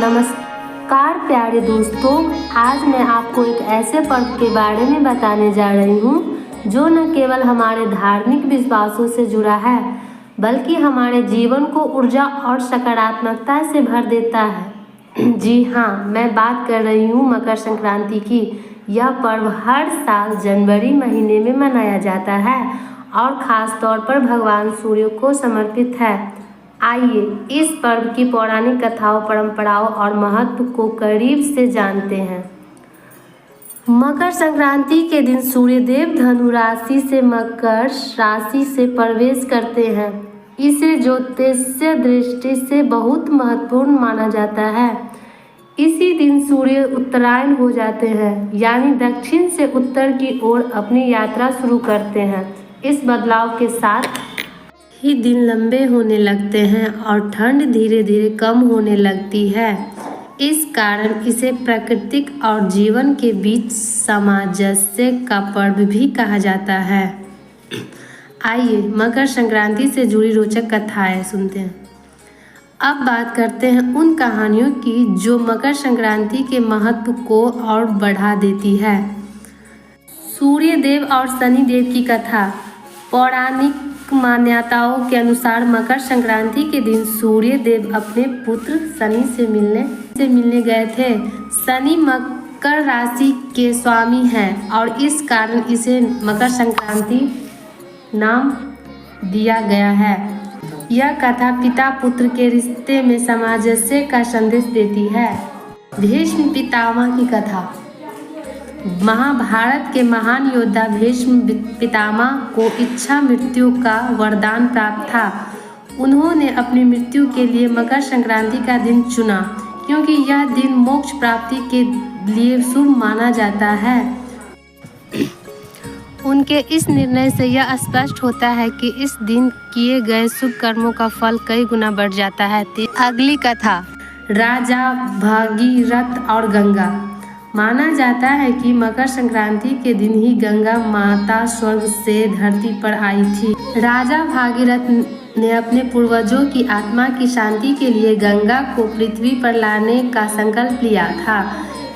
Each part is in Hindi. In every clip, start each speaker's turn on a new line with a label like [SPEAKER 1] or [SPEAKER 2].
[SPEAKER 1] नमस्कार प्यारे दोस्तों, आज मैं आपको एक ऐसे पर्व के बारे में बताने जा रही हूँ जो न केवल हमारे धार्मिक विश्वासों से जुड़ा है बल्कि हमारे जीवन को ऊर्जा और सकारात्मकता से भर देता है। जी हाँ, मैं बात कर रही हूँ मकर संक्रांति की। यह पर्व हर साल जनवरी महीने में मनाया जाता है और ख़ास तौर पर भगवान सूर्य को समर्पित है। आइए इस पर्व की पौराणिक कथाओं, परंपराओं और महत्व को करीब से जानते हैं। मकर संक्रांति के दिन सूर्यदेव धनु राशि से मकर राशि से प्रवेश करते हैं। इसे ज्योतिषीय दृष्टि से बहुत महत्वपूर्ण माना जाता है। इसी दिन सूर्य उत्तरायण हो जाते हैं, यानी दक्षिण से उत्तर की ओर अपनी यात्रा शुरू करते हैं। इस बदलाव के साथ ही दिन लंबे होने लगते हैं और ठंड धीरे धीरे कम होने लगती है। इस कारण इसे प्राकृतिक और जीवन के बीच सामंजस्य का पर्व भी कहा जाता है। आइए मकर संक्रांति से जुड़ी रोचक कथाएं सुनते हैं। अब बात करते हैं उन कहानियों की जो मकर संक्रांति के महत्व को और बढ़ा देती है। सूर्य देव और शनि देव की कथा। पौराणिक मान्यताओं के अनुसार मकर संक्रांति के दिन सूर्य देव अपने पुत्र शनि से मिलने गए थे। शनि मकर राशि के स्वामी हैं और इस कारण इसे मकर संक्रांति नाम दिया गया है। यह कथा पिता पुत्र के रिश्ते में सामंजस्य का संदेश देती है। भीष्म पितामह की कथा। महाभारत के महान योद्धा भीष्म पितामह को इच्छा मृत्यु का वरदान प्राप्त था। उन्होंने अपनी मृत्यु के लिए मकर संक्रांति का दिन चुना क्योंकि यह दिन मोक्ष प्राप्ति के लिए शुभ माना जाता है। उनके इस निर्णय से यह स्पष्ट होता है कि इस दिन किए गए शुभ कर्मों का फल कई गुना बढ़ जाता है। अगली कथा, राजा भागीरथ और गंगा। माना जाता है कि मकर संक्रांति के दिन ही गंगा माता स्वर्ग से धरती पर आई थी। राजा भागीरथ ने अपने पूर्वजों की आत्मा की शांति के लिए गंगा को पृथ्वी पर लाने का संकल्प लिया था।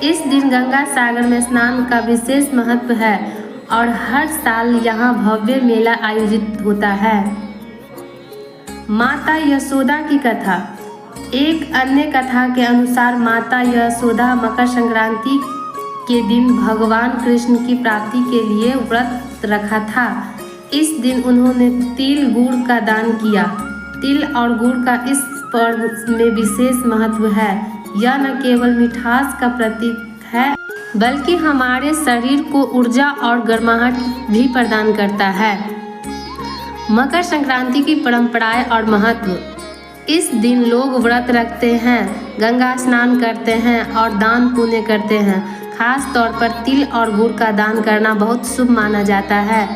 [SPEAKER 1] इस दिन गंगा सागर में स्नान का विशेष महत्व है और हर साल यहाँ भव्य मेला आयोजित होता है। माता यशोदा की कथा। एक अन्य कथा के अनुसार माता यशोदा मकर संक्रांति के दिन भगवान कृष्ण की प्राप्ति के लिए व्रत रखा था। इस दिन उन्होंने तिल गुड़ का दान किया। तिल और गुड़ का इस पर्व में विशेष महत्व है। यह न केवल मिठास का प्रतीक है बल्कि हमारे शरीर को ऊर्जा और गर्माहट भी प्रदान करता है। मकर संक्रांति की परंपराएं और महत्व। इस दिन लोग व्रत रखते हैं, गंगा स्नान करते हैं और दान पुण्य करते हैं। खास तौर पर तिल और गुड़ का दान करना बहुत शुभ माना जाता है।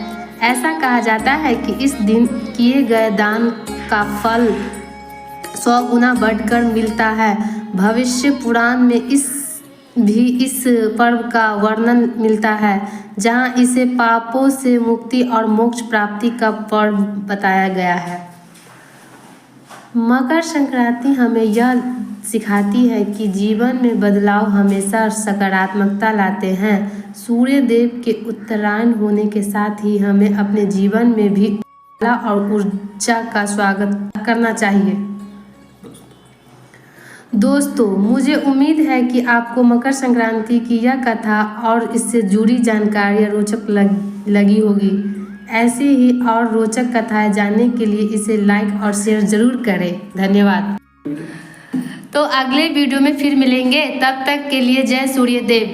[SPEAKER 1] ऐसा कहा जाता है कि इस दिन किए गए दान का फल 100 गुना बढ़कर मिलता है। भविष्य पुराण में इस पर्व का वर्णन मिलता है, जहां इसे पापों से मुक्ति और मोक्ष प्राप्ति का पर्व बताया गया है। मकर संक्रांति हमें यह सिखाती है कि जीवन में बदलाव हमेशा सकारात्मकता लाते हैं। सूर्य देव के उत्तरायण होने के साथ ही हमें अपने जीवन में भी कला और ऊर्जा का स्वागत करना चाहिए। दोस्तों, मुझे उम्मीद है कि आपको मकर संक्रांति की यह कथा और इससे जुड़ी जानकारियाँ रोचक लगी होगी। ऐसे ही और रोचक कथाएं जानने के लिए इसे लाइक और शेयर जरूर करें। धन्यवाद। तो अगले वीडियो में फिर मिलेंगे, तब तक के लिए जय सूर्य देव।